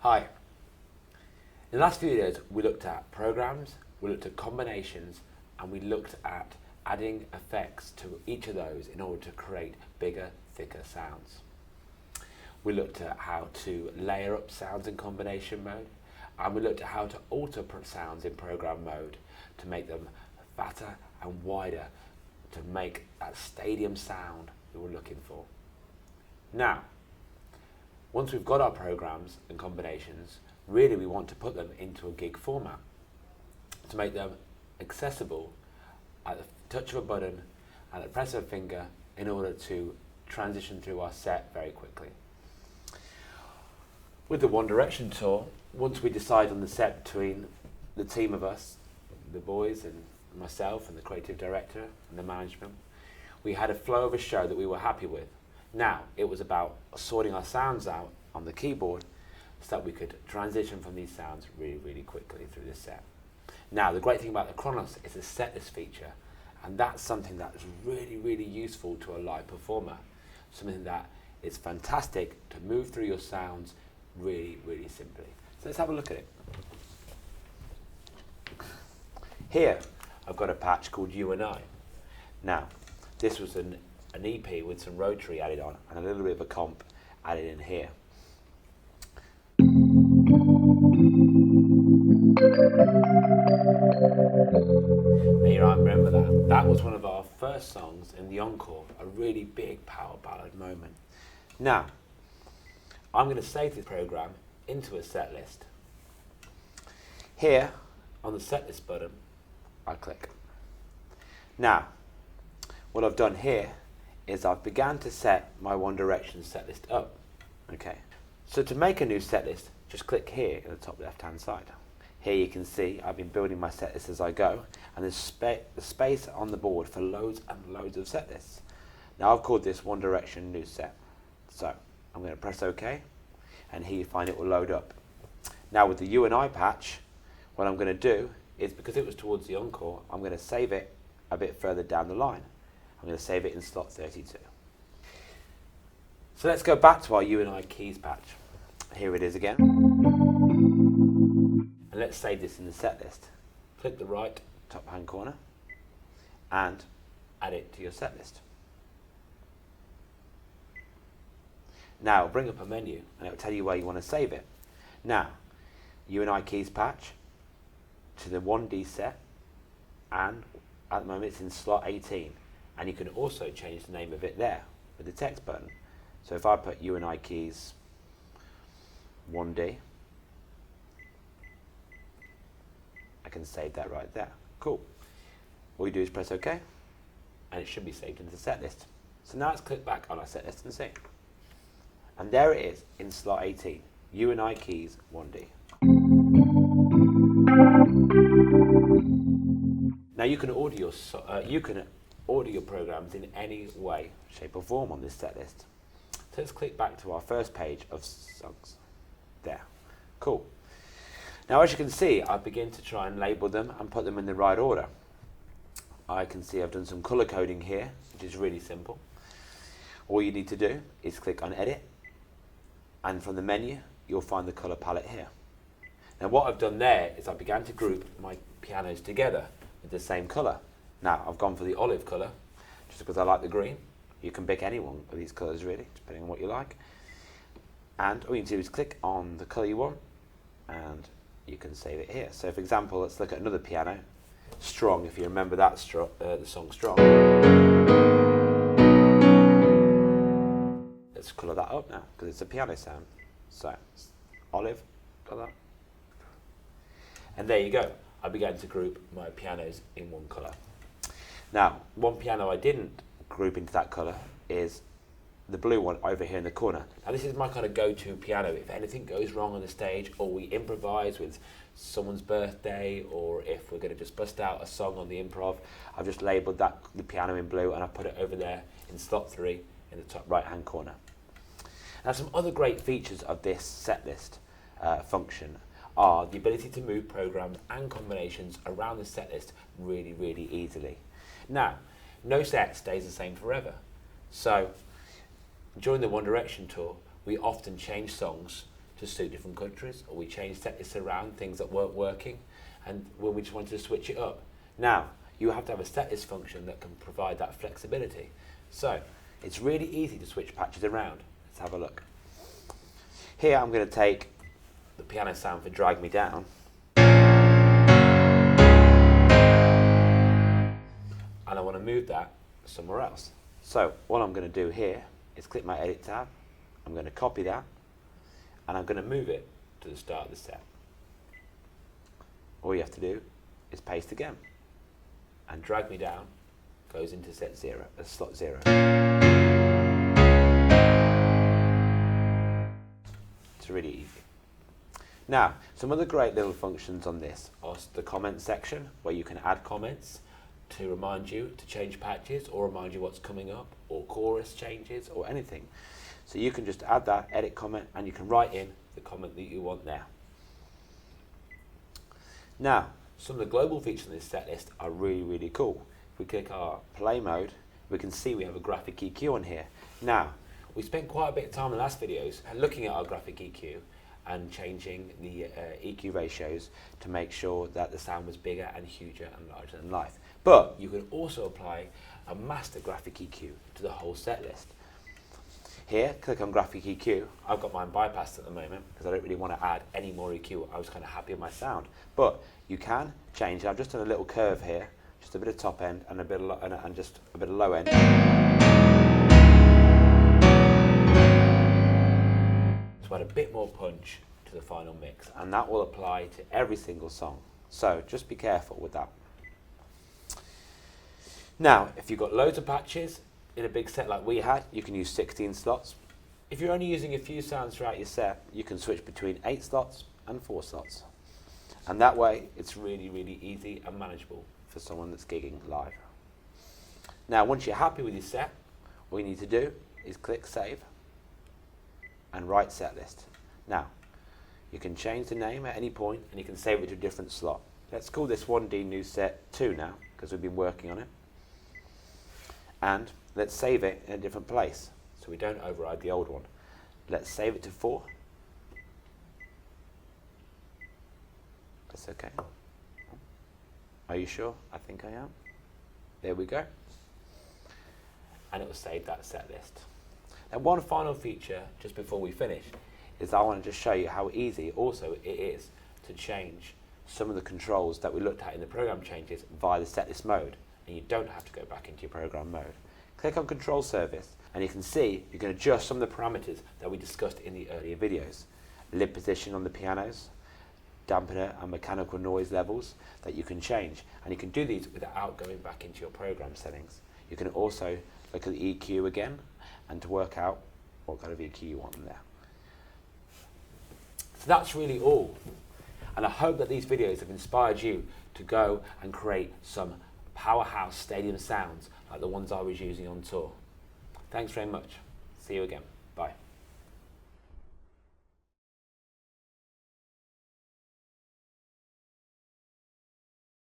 Hi. In the last few videos we looked at programs, we looked at combinations, and we looked at adding effects to each of those in order to create bigger, thicker sounds. We looked at how to layer up sounds in combination mode, and we looked at how to alter sounds in program mode to make them fatter and wider to make that stadium sound we were looking for. Now, once we've got our programs and combinations, really we want to put them into a gig format to make them accessible at the touch of a button and the press of a finger in order to transition through our set very quickly. With the One Direction tour, once we decide on the set between the team of us, the boys and myself and the creative director and the management, we had a flow of a show that we were happy with. Now, it was about sorting our sounds out on the keyboard so that we could transition from these sounds really, really quickly through the set. Now, the great thing about the KRONOS is the setlist feature, and that's something that is really, really useful to a live performer. Something that is fantastic to move through your sounds really, really simply. So let's have a look at it. Here, I've got a patch called You and I. Now, this was an EP with some rotary added on and a little bit of a comp added in here. Now you might remember that. That was one of our first songs in the encore, a really big power ballad moment. Now, I'm going to save this program into a set list. Here, on the set list button, I click. Now, what I've done here is I've began to set my One Direction set list up. Okay. So to make a new set list, just click here in the top left hand side. Here you can see I've been building my set list as I go, and there's space on the board for loads and loads of set lists. Now I've called this One Direction New Set. So I'm going to press OK, and here you find it will load up. Now with the You and I patch, what I'm going to do is, because it was towards the encore, I'm going to save it a bit further down the line. I'm going to save it in slot 32. So let's go back to our You and I keys patch. Here it is again. And let's save this in the set list. Click the right top hand corner and add it to your set list. Now it'll bring up a menu and it will tell you where you want to save it. Now, You and I keys patch to the 1D set, and at the moment it's in slot 18. And you can also change the name of it there with the text button. So if I put You and I keys 1D, I can save that right there. Cool. All you do is press OK, and it should be saved into the set list. So now let's click back on our set list and see. And there it is in slot 18, You and I keys 1D. Now you can order your programs in any way, shape or form on this set list. So let's click back to our first page of songs. There. Cool. Now as you can see, I begin to try and label them and put them in the right order. I can see I've done some color coding here, which is really simple. All you need to do is click on Edit, and from the menu you'll find the color palette here. Now what I've done there is I began to group my pianos together with the same color. Now I've gone for the olive color just because I like the green. You can pick any one of these colors really, depending on what you like. And all you need to do is click on the color you want and you can save it here. So for example, let's look at another piano, Strong, if you remember that the song Strong. Let's colour that up now because it's a piano sound. So olive, got that. And there you go. I began to group my pianos in one colour. Now, one piano I didn't group into that colour is the blue one over here in the corner. Now this is my kind of go-to piano. If anything goes wrong on the stage, or we improvise with someone's birthday, or if we're going to just bust out a song on the improv, I've just labelled the piano in blue and I put it over there in slot 3 in the top right hand corner. Now some other great features of this set list function are the ability to move programs and combinations around the set list really, really easily. Now, no set stays the same forever. So during the One Direction tour, we often change songs to suit different countries, or we change set lists around things that weren't working, and when we just wanted to switch it up. Now, you have to have a set list function that can provide that flexibility. So it's really easy to switch patches around. Let's have a look. Here I'm going to take the piano sound for Drag Me Down, and I want to move that somewhere else. So what I'm going to do here is click my Edit tab, I'm going to copy that, and I'm going to move it to the start of the set. All you have to do is paste again, and Drag Me Down goes into slot 0. It's really easy. Now, some other great little functions on this are the comment section, where you can add comments to remind you to change patches, or remind you what's coming up, or chorus changes, or anything. So you can just add that, edit comment, and you can write in the comment that you want there. Now, some of the global features in this set list are really, really cool. If we click our play mode, we can see we have a graphic EQ on here. Now, we spent quite a bit of time in the last videos looking at our graphic EQ and changing the EQ ratios to make sure that the sound was bigger and huger and larger than life. But you can also apply a master graphic EQ to the whole set list. Here, click on graphic EQ. I've got mine bypassed at the moment because I don't really want to add any more EQ. I was kind of happy with my sound. But you can change it. I've just done a little curve here, just a bit of top end and a bit of and just a bit of low end. So add a bit more punch to the final mix, and that will apply to every single song. So just be careful with that. Now, if you've got loads of patches in a big set like we had, you can use 16 slots. If you're only using a few sounds throughout your set, you can switch between 8 slots and 4 slots. And that way, it's really, really easy and manageable for someone that's gigging live. Now, once you're happy with your set, all you need to do is click Save and write Set List. Now, you can change the name at any point, and you can save it to a different slot. Let's call this 1D New Set 2 now, because we've been working on it. And let's save it in a different place, so we don't override the old one. Let's save it to 4. That's okay. Are you sure? I think I am. There we go. And it will save that set list. Now, one final feature just before we finish is I want to just show you how easy also it is to change some of the controls that we looked at in the program changes via the Setlist Mode, and you don't have to go back into your program mode. Click on Control Service, and you can see you can adjust some of the parameters that we discussed in the earlier videos. Lid position on the pianos, dampener and mechanical noise levels that you can change, and you can do these without going back into your program settings. You can also look at the EQ again and to work out what kind of EQ you want in there. So that's really all, and I hope that these videos have inspired you to go and create some powerhouse stadium sounds like the ones I was using on tour. Thanks very much. See you again. Bye.